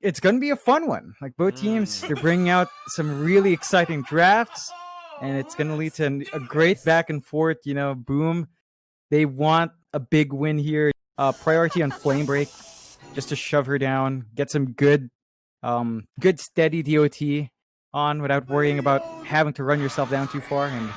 it's going to be a fun one. Like both teams, they're bringing out some really exciting drafts, and it's going to lead to a great back and forth. You know, Boom, they want a big win here. Priority on Flame Break, just to shove her down, get some good steady DOT on without worrying about having to run yourself down too far. And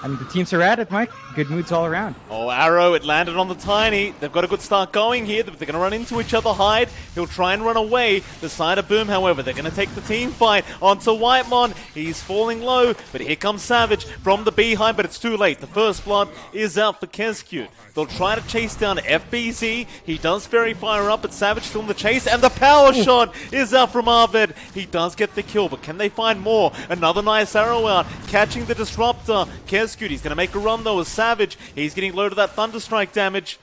I mean, the teams are at it, Mike. Good moods all around. Oh, Arrow, it landed on the Tiny. They've got a good start going here. They're going to run into each other, hide. He'll try and run away. The side of Boom, however, they're going to take the team fight onto Whitemon. He's falling low, but here comes Savage from the behind, but it's too late. The first blood is out for Kescute. They'll try to chase down FBZ. He does Fairy Fire up, but Savage still in the chase, and the power shot is out from Arvid. He does get the kill, but can they find more? Another nice arrow out, catching the Disruptor. Kescute, he's going to make a run though as Savage. He's getting low to that Thunderstrike damage.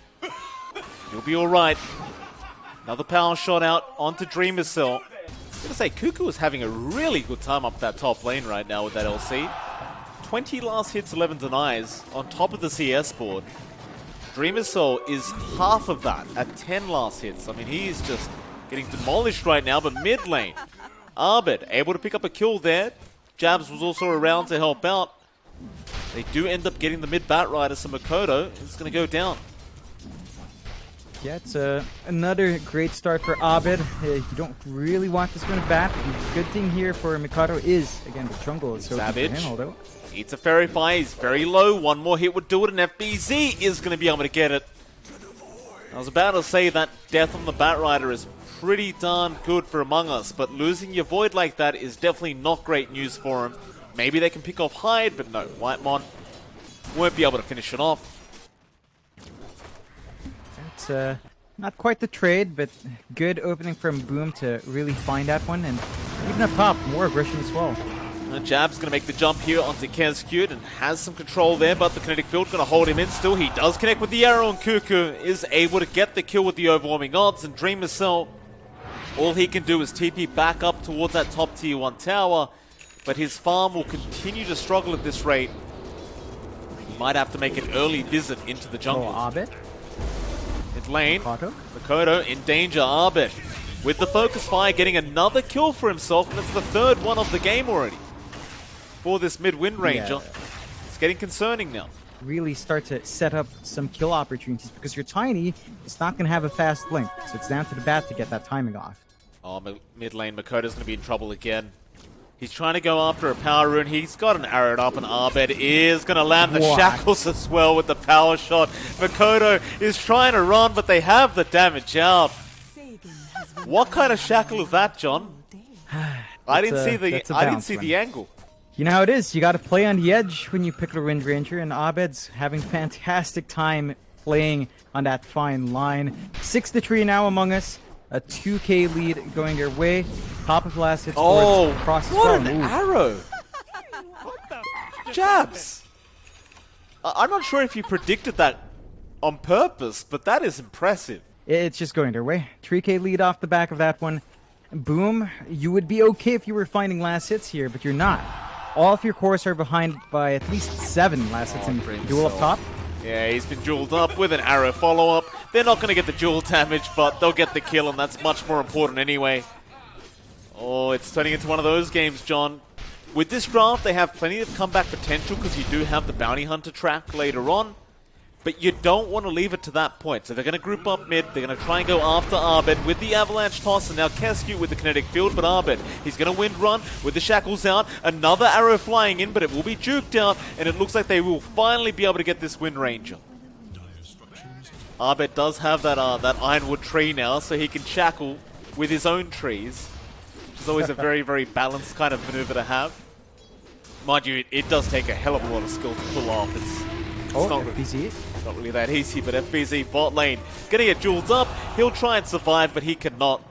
He'll be alright. Another power shot out onto Dreamer Cell. I was going to say, Cuckoo is having a really good time up that top lane right now with that LC. 20 last hits, 11 denies on top of the CS board. Dreamer Cell is half of that at 10 last hits. I mean, he's just getting demolished right now, but mid lane, Arbid able to pick up a kill there. Jabs was also around to help out. They do end up getting the mid bat rider, so Makoto is going to go down. Yeah, it's another great start for Abed. You don't really want this one to bat. The good thing here for Mikado is, again, the jungle is so Savage good for him, although eats a Fairy Fire. He's very low. One more hit would do it, and FBZ is going to be able to get it. I was about to say that death on the bat rider is pretty darn good for Among Us, but losing your Void like that is definitely not great news for him. Maybe they can pick off Hyde, but no, Whitemon won't be able to finish it off. it's not quite the trade, but good opening from Boom to really find that one, and even up top, more aggression as well. And Jab's going to make the jump here onto Kescute and has some control there, but the kinetic field going to hold him in still. He does connect with the arrow, and Cuckoo is able to get the kill with the overwhelming odds, and Dreamer Cell, all he can do is TP back up towards that top tier 1 tower, but his farm will continue to struggle at this rate. He might have to make an early visit into the jungle. Oh, Abed. Mid lane, Makoto in danger. Arbit with the focus fire getting another kill for himself, and it's the third one of the game already for this mid-wind ranger. Yeah. It's getting concerning now. Really start to set up some kill opportunities because you're tiny. It's not going to have a fast blink, so it's down to the bat to get that timing off. Oh, mid lane, Makoto's going to be in trouble again. He's trying to go after a power rune. He's got an arrow up, and Arbed is going to land the shackles as well with the power shot. Makoto is trying to run, but they have the damage out. What kind of shackle is that, John? I didn't see the angle. You know how it is. You got to play on the edge when you pick the Wind Ranger, and Abed's having fantastic time playing on that fine line. 6-3 now Among Us. A 2K lead going their way. Top of last hits. Oh, across what an arrow! Jabs! I'm not sure if you predicted that on purpose, but that is impressive. It's just going their way. 3K lead off the back of that one. Boom. You would be okay if you were finding last hits here, but you're not. All of your cores are behind by at least 7 last hits in duel up top. Yeah, he's been jeweled up with an arrow follow-up. They're not going to get the jewel damage, but they'll get the kill, and that's much more important anyway. Oh, it's turning into one of those games, John. With this draft, they have plenty of comeback potential because you do have the Bounty Hunter track later on. But you don't want to leave it to that point. So they're going to group up mid. They're going to try and go after Arbed with the Avalanche Toss. And now Kescute with the Kinetic Field. But Arbed, he's going to wind run with the Shackles out. Another arrow flying in, but it will be juked out. And it looks like they will finally be able to get this Wind Ranger. Arbed does have that Ironwood tree now, so he can shackle with his own trees. Which is always a very, very balanced kind of maneuver to have. Mind you, it does take a hell of a lot of skill to pull off. It's not really that easy, but FBZ bot lane gonna get jeweled up. He'll try and survive, but he cannot.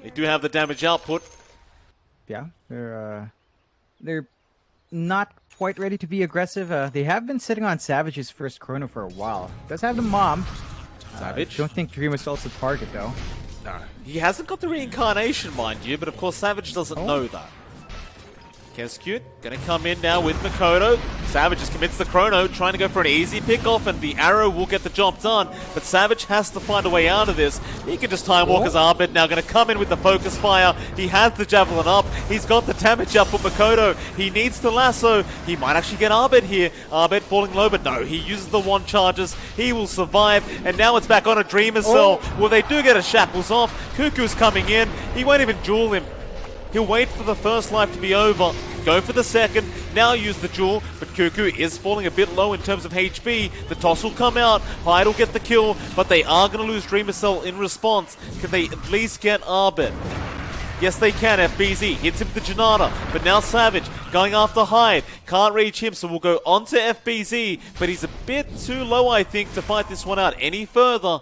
They do have the damage output. Yeah, they're not quite ready to be aggressive. They have been sitting on Savage's first chrono for a while. Does have the mom. Savage. Don't think Dream Assault's a target though. No, he hasn't got the reincarnation, mind you, but of course Savage doesn't know that. Kescute gonna come in now with Makoto. Savage just commits the chrono, trying to go for an easy pickoff, and the arrow will get the job done. But Savage has to find a way out of this. He can just time walk his Arbit. Now going to come in with the focus fire. He has the javelin up. He's got the damage up with Makoto. He needs the lasso. He might actually get Arbit here. Arbit falling low, but no, he uses the one charges. He will survive, and now it's back on a Dreamer Cell. Well, they do get a shackles off. Cuckoo's coming in. He won't even duel him. He'll wait for the first life to be over, go for the second, now use the jewel, but Cuckoo is falling a bit low in terms of HP. The toss will come out, Hyde will get the kill, but they are going to lose Dreamer Cell in response. Can they at least get Arbit? Yes, they can. FBZ hits him with the Janata, but now Savage going after Hyde. Can't reach him, so we'll go on to FBZ, but he's a bit too low, I think, to fight this one out any further,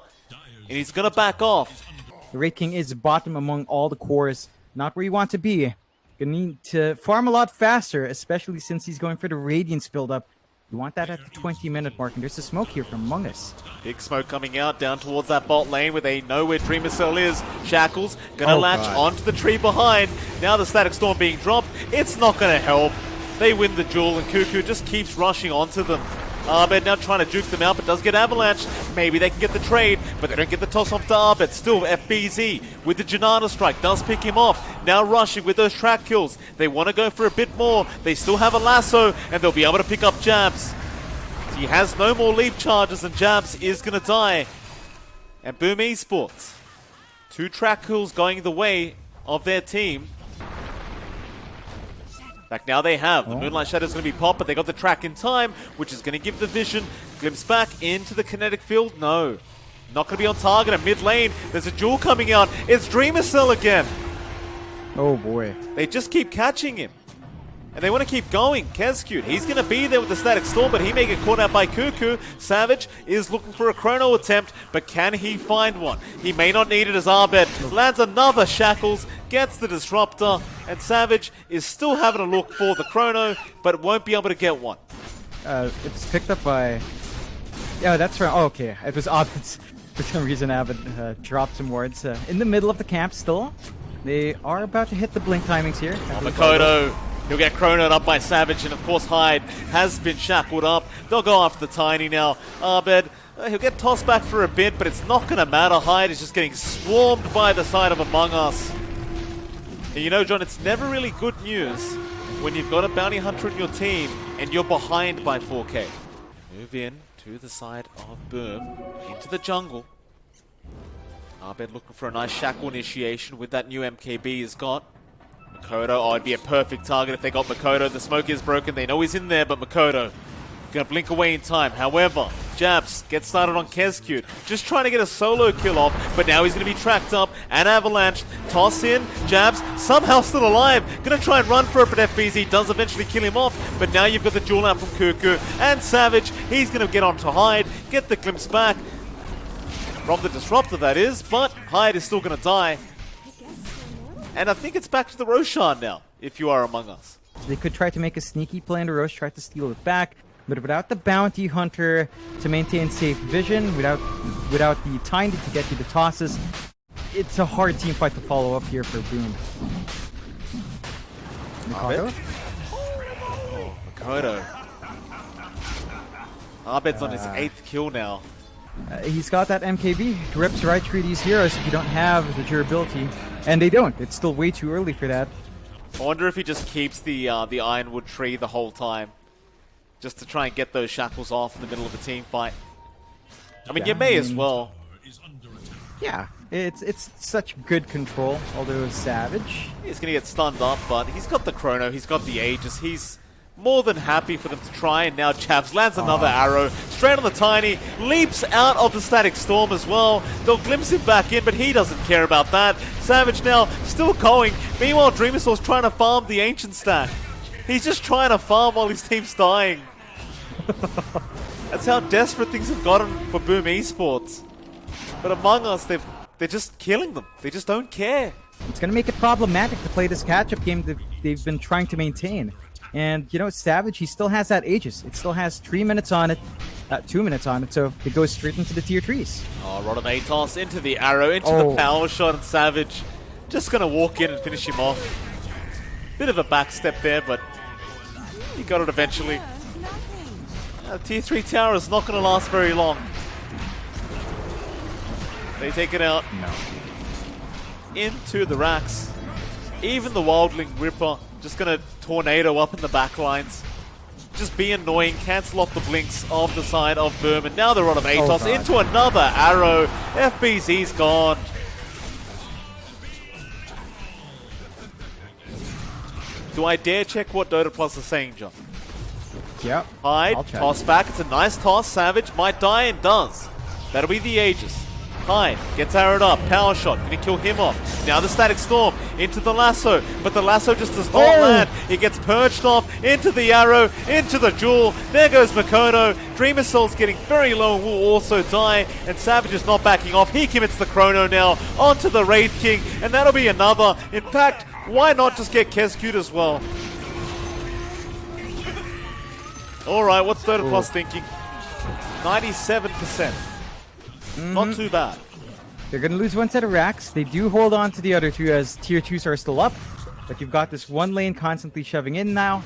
and he's going to back off. The Raid King is bottom among all the cores. Not where you want to be. Gonna need to farm a lot faster, especially since he's going for the Radiance build-up. You want that at the 20-minute mark, and there's a smoke here from Among Us. Big smoke coming out down towards that bot lane where they know where Dreamer Cell is. Shackles gonna latch onto the tree behind. Now the Static Storm being dropped. It's not gonna help. They win the duel, and Cuckoo just keeps rushing onto them. Arbit now trying to juke them out, but does get ambulanched. Maybe they can get the trade, but they don't get the toss off to Arbit. Still, FBZ with the Janata strike does pick him off. Now rushing with those track kills. They want to go for a bit more. They still have a lasso, and they'll be able to pick up Jabs. He has no more leap charges, and Jabs is going to die. And Boom Esports, 2 track kills going the way of their team. Back now they have. The Moonlight Shadow is going to be popped, but they got the track in time, which is going to give the vision. Glimpse back into the kinetic field. No. Not going to be on target at mid lane. There's a jewel coming out. It's Dreamer Cell again. Oh boy. They just keep catching him. And they want to keep going. Kezcute, he's going to be there with the Static Storm, but he may get caught out by Cuckoo. Savage is looking for a chrono attempt, but can he find one? He may not need it as Arbit. Lands another Shackles, gets the Disruptor, and Savage is still having a look for the chrono, but won't be able to get one. It's picked up by... Yeah, that's right. Oh, okay. It was Arbit. For some reason, Arbit dropped some wards in the middle of the camp still. They are about to hit the blink timings here. Makoto. He'll get chronoed up by Savage, and of course Hyde has been shackled up. They'll go after the Tiny now. Arbit, he'll get tossed back for a bit, but it's not going to matter. Hyde is just getting swarmed by the side of Among Us. And you know, John, it's never really good news when you've got a bounty hunter in your team and you're behind by 4K. Move in to the side of Boom, into the jungle. Arbit looking for a nice shackle initiation with that new MKB he's got. Makoto, oh, it'd be a perfect target if they got Makoto. The smoke is broken. They know he's in there, but Makoto gonna blink away in time. However, Jabs gets started on Kezcute. Just trying to get a solo kill off, but now he's gonna be tracked up and avalanched. Toss in, Jabs somehow still alive. Gonna try and run for it, but FBZ does eventually kill him off. But now you've got the duel out from Cuckoo and Savage. He's gonna get onto Hyde, get the glimpse back. From the Disruptor, that is, but Hyde is still gonna die. And I think it's back to the Roshan now, if you are Among Us. They could try to make a sneaky play, and the Rosh try to steal it back, but without the Bounty Hunter to maintain safe vision, without the Tiny to get you the tosses, it's a hard team fight to follow up here for Boom. Makoto? Oh, Makoto. Arbit's on his 8th kill now. He's got that MKB. Rips right through these heroes if you don't have the durability. And they don't. It's still way too early for that. I wonder if he just keeps the Ironwood tree the whole time. Just to try and get those shackles off in the middle of a team fight. I mean, you may as well. Yeah, it's such good control, although Savage. He's going to get stunned up, but he's got the chrono, he's got the Aegis, he's more than happy for them to try, and now Jabs lands another arrow, straight on the Tiny, leaps out of the Static Storm as well. They'll glimpse him back in, but he doesn't care about that. Savage now still going. Meanwhile, Dreamer Cell's trying to farm the Ancient stack. He's just trying to farm while his team's dying. That's how desperate things have gotten for Boom Esports. But Among Us, they're just killing them. They just don't care. It's going to make it problematic to play this catch-up game that they've been trying to maintain. And, you know, Savage, he still has that Aegis. It still has 3 minutes on it, 2 minutes on it, so it goes straight into the tier 3s. Oh, Rod of Atos into the arrow, into the power shot, and Savage just going to walk in and finish him off. Bit of a backstep there, but he got it eventually. Tier 3 tower is not going to last very long. They take it out. No. Into the racks. Even the Wildling Ripper just going to tornado up in the back lines. Just be annoying, cancel off the blinks of the side of Boom, and now they're on of Atos into another arrow. FBZ's gone. Do I dare check what Dota Plus is saying, John? Yep. Hide, toss back, it's a nice toss, Savage might die and does. That'll be the Aegis. Hide, gets arrowed up, power shot, gonna kill him off. Now the Static Storm, into the lasso, but the lasso just does not land. It gets purged off, into the arrow, into the jewel. There goes Makoto. Dreamer Soul's getting very low and will also die, and Savage is not backing off. He commits the chrono now, onto the Wraith King, and that'll be another. In fact, why not just get Kescute as well? Alright, what's Dota Plus thinking? 97%. Not too bad. They're going to lose one set of racks. They do hold on to the other two as tier 2s are still up. But you've got this one lane constantly shoving in now.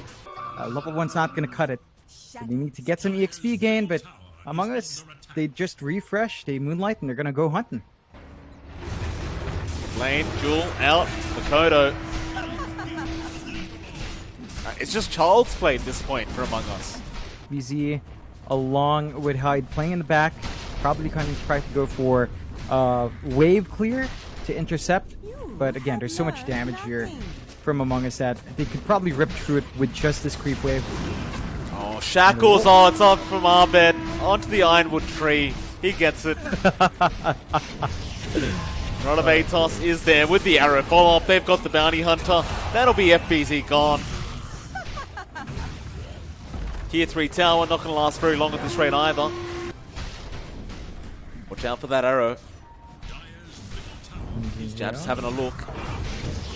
Level 1's not going to cut it. So they need to get some EXP gain, but Among Us, they just refresh, they moonlight, and they're going to go hunting. Lane, Jewel, out, Makoto. It's just child's play at this point for Among Us. BZ along with Hyde playing in the back. Probably going to try to go for wave clear to intercept. But again, there's so much damage here from Among Us that they could probably rip through it with just this creep wave. Oh, Shackles, oh, it's up from Arbed onto the Ironwood tree. He gets it. Rod of Atos is there with the arrow follow-up. They've got the Bounty Hunter. That'll be FBZ gone. Tier 3 tower, not going to last very long at this rate either. Watch out for that arrow. Jab's having a look.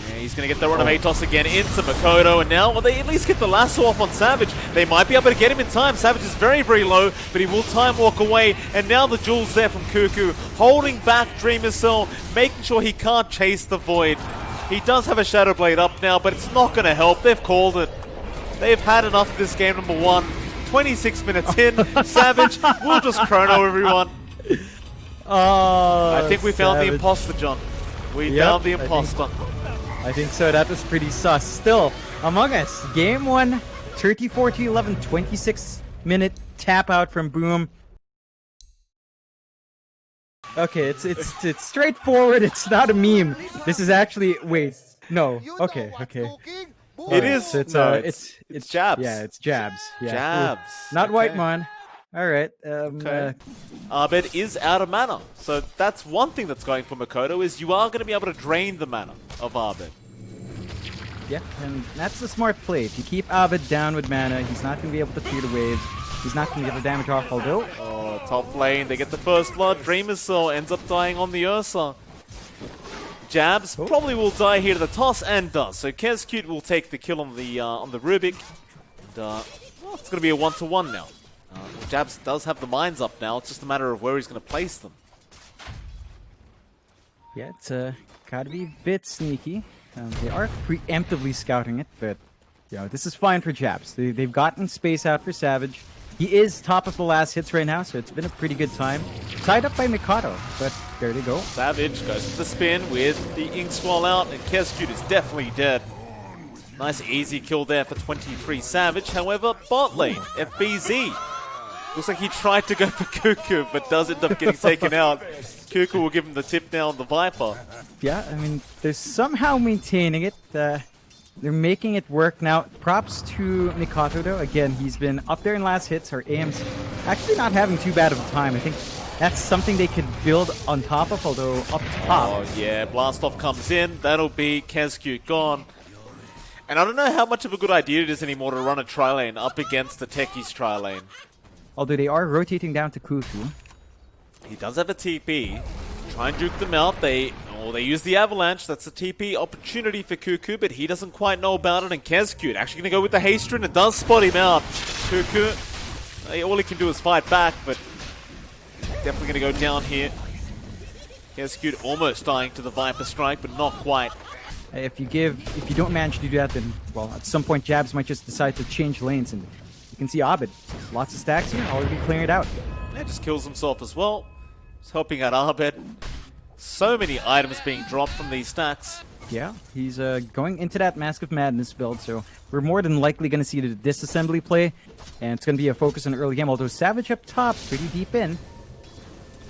Yeah, he's going to get the Rod of Atos again into Makoto, and now, well, they at least get the lasso off on Savage. They might be able to get him in time. Savage is very, very low, but he will time walk away, and now the jewel's there from Cuckoo, holding back Dreamer Cell, making sure he can't chase the Void. He does have a Shadow Blade up now, but it's not going to help. They've called it. They've had enough of this game number 1. 26 minutes in, Savage will just chrono everyone. Oh, I think we found the imposter, John. We found the imposter. I think so. That was pretty sus. Still, Among Us, game 1, 34-11, 26-minute tap out from Boom. Okay, it's straightforward. It's not a meme. This is actually no. Okay. It is. It's jabs. Yeah, it's jabs. Yeah. Jabs. Not okay. Whitemon. All right. Okay. Arbed is out of mana, so that's one thing that's going for Makoto is you are going to be able to drain the mana of Arbed. Yeah, and that's the smart play. If you keep Arbed down with mana, he's not going to be able to clear the waves. He's not going to get the damage off, although. Oh, top lane, they get the first blood. Dreamer Cell ends up dying on the Ursa. Jabs probably will die here to the toss and does. So Kescute will take the kill on the Rubik. And, well, it's going to be a 1-to-1 now. Jabs does have the mines up now. It's just a matter of where he's going to place them. Yeah, it's got to be a bit sneaky. They are preemptively scouting it, but this is fine for Jabs. They've gotten space out for Savage. He is top of the last hits right now, so it's been a pretty good time. Tied up by Mikado, but there they go. Savage goes to the spin with the Ink Swirl out, and Kescute is definitely dead. Nice easy kill there for 23 Savage. However, bot lane, FBZ. Looks like he tried to go for Cuckoo, but does end up getting taken out. Cuckoo will give him the tip now on the Viper. Yeah, I mean, they're somehow maintaining it. They're making it work now. Props to Mikato, though. Again, he's been up there in last hits. Our AM's actually not having too bad of a time. I think that's something they could build on top of, although up top. Oh, yeah. Blast off comes in. That'll be Kescute gone. And I don't know how much of a good idea it is anymore to run a tri-lane up against the Techies tri-lane. Although they are rotating down to Kuku. He does have a TP. Try and juke them out. They use the Avalanche. That's a TP opportunity for Cuckoo, but he doesn't quite know about it. And Kescute actually going to go with the haste rune and does spot him out. Cuckoo, all he can do is fight back, but definitely going to go down here. Kescute almost dying to the Viper Strike, but not quite. If you don't manage to do that, then, well, at some point Jabs might just decide to change lanes, and You can see Abed. Lots of stacks here, already clearing it out. Yeah, just kills himself as well. Just helping out Abed. So many items being dropped from these stacks. Yeah, he's going into that Mask of Madness build, so we're more than likely going to see the disassembly play, and it's going to be a focus on early game, although Savage up top, pretty deep in.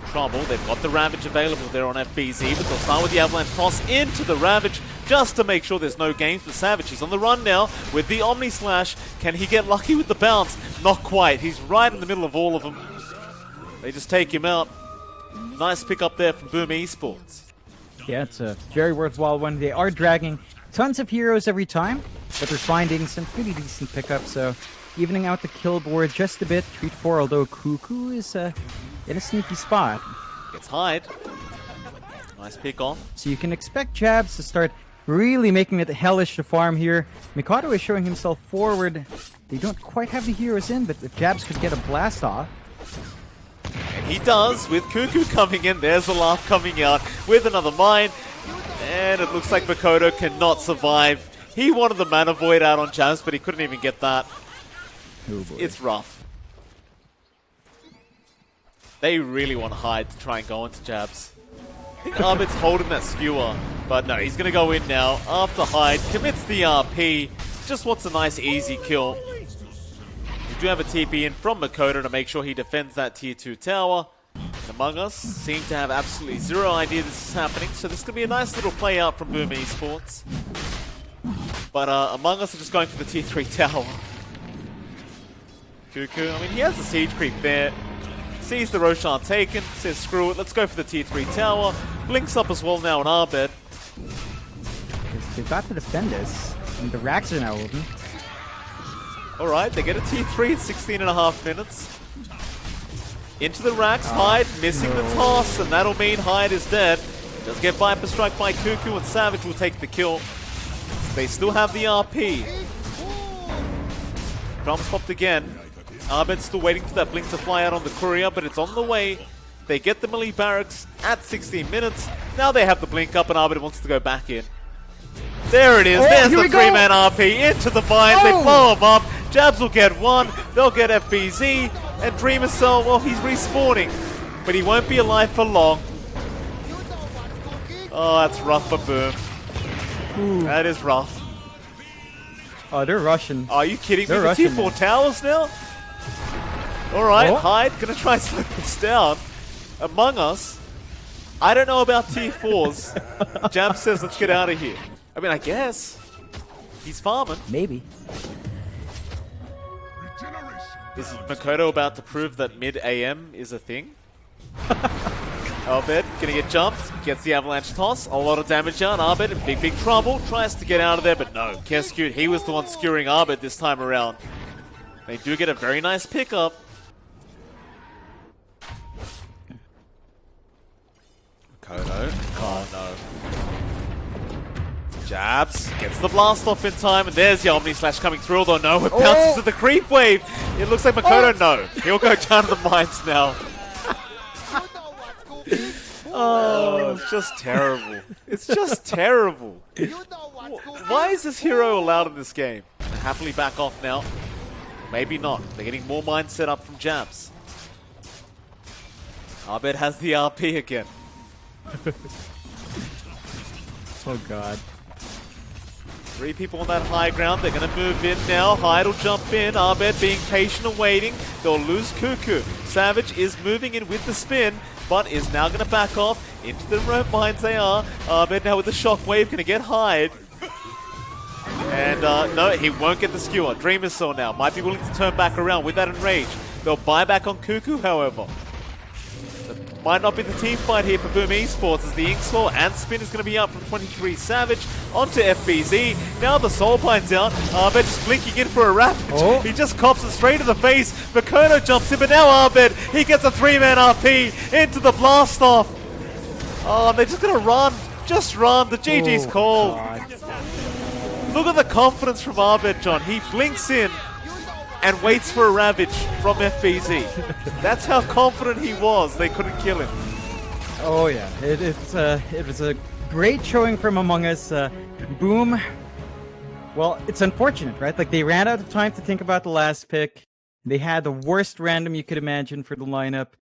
Trouble, they've got the Ravage available there on FBZ, but they'll start with the Avalanche toss into the Ravage just to make sure there's no games for Savage. He's on the run now with the Omni Slash. Can he get lucky with the bounce? Not quite. He's right in the middle of all of them. They just take him out. Nice pick up there from Boom Esports. Yeah, it's a very worthwhile one. They are dragging tons of heroes every time, but they're finding some pretty decent pickups, so evening out the kill board just a bit. Treat 4, although Cuckoo is in a sneaky spot. Gets Hyde. Nice pick off. So you can expect Jabs to start really making it hellish to farm here. Mikado is showing himself forward. They don't quite have the heroes in, but if Jabs could get a blast off. And he does, with Cuckoo coming in. There's the laugh coming out with another mine. And it looks like Makoto cannot survive. He wanted the Mana Void out on Jabs, but he couldn't even get that. Oh boy. It's rough. They really want Hyde to try and go into Jabs. I think Abed's holding that skewer, but no, he's going to go in now after Hyde commits the RP. Just wants a nice easy kill. We do have a TP in from Makoto to make sure he defends that tier 2 tower. And Among Us seem to have absolutely zero idea this is happening, so this could be a nice little play out from Boom Esports. But Among Us are just going for the tier 3 tower. Cuckoo, I mean, he has the siege creep there. Sees the Roshan taken, says screw it, let's go for the tier 3 tower. Blinks up as well now on Abed. They've got to defend this, and the racks are now open. Alright, they get a tier 3 in 16.5 minutes. Into the racks, Hyde missing the toss, and that'll mean Hyde is dead. Does get Viper Strike by Cuckoo, and Savage will take the kill. They still have the RP. Drums popped again. Abed's still waiting for that blink to fly out on the courier, but it's on the way. They get the melee barracks at 16 minutes. Now they have the blink up, and Abed wants to go back in. There it is. There's the 3-man RP into the vines. They blow him up. Jabs will get one. They'll get FBZ. And Dreamer Cell, well, he's respawning. But he won't be alive for long. Oh, that's rough for Boom. Ooh. That is rough. Oh, they're rushing. Are you kidding me? They're The tier rushing 4 now. towers now? Alright, Oh. Hyde gonna try and slow this down. Among Us, I don't know about tier 4s. Jab says let's get out of here. I mean, I guess. He's farming. Maybe. Is Makoto about to prove that mid-AM is a thing? Abed gonna get jumped, gets the avalanche toss, a lot of damage on Abed in big trouble, tries to get out of there, but no, Keskute, he was the one skewering Abed this time around. They do get a very nice pickup. Makoto, oh no. Jabs, gets the blast off in time, and there's the Omni Slash coming through, although no, it bounces to the creep wave. It looks like Makoto, no. He'll go down to the mines now. Oh, it's just terrible. It's just terrible. Why is this hero allowed in this game? They're happily back off now. Maybe not. They're getting more mines set up from Jabs. Abed has the RP again. Oh god. 3 people on that high ground. They're going to move in now. Hyde will jump in. Abed being patient and waiting. They'll lose Cuckoo. Savage is moving in with the spin, but is now going to back off into the rope mines they are. Abed now with the shockwave, going to get Hyde. And no, he won't get the skewer. Dreamer Saw now. Might be willing to turn back around with that enrage. They'll buy back on Cuckoo, however. Might not be the team fight here for Boom Esports as the Ink Slaw and Spin is going to be up from 23 Savage onto FBZ. Now the Soul Pine's out. Abed just blinking in for a Ravage. Oh. He just cops it straight to the face. Makoto jumps in, but now Abed, he gets a 3-man RP into the blast off. Oh, and they're just going to run. Just run. The GG's called. Look at the confidence from Abed, John. He blinks in and waits for a Ravage from FBZ. That's how confident he was. They couldn't kill him. Oh yeah, it was a great showing from Among Us. Boom. Well, it's unfortunate, right? Like they ran out of time to think about the last pick. They had the worst random you could imagine for the lineup.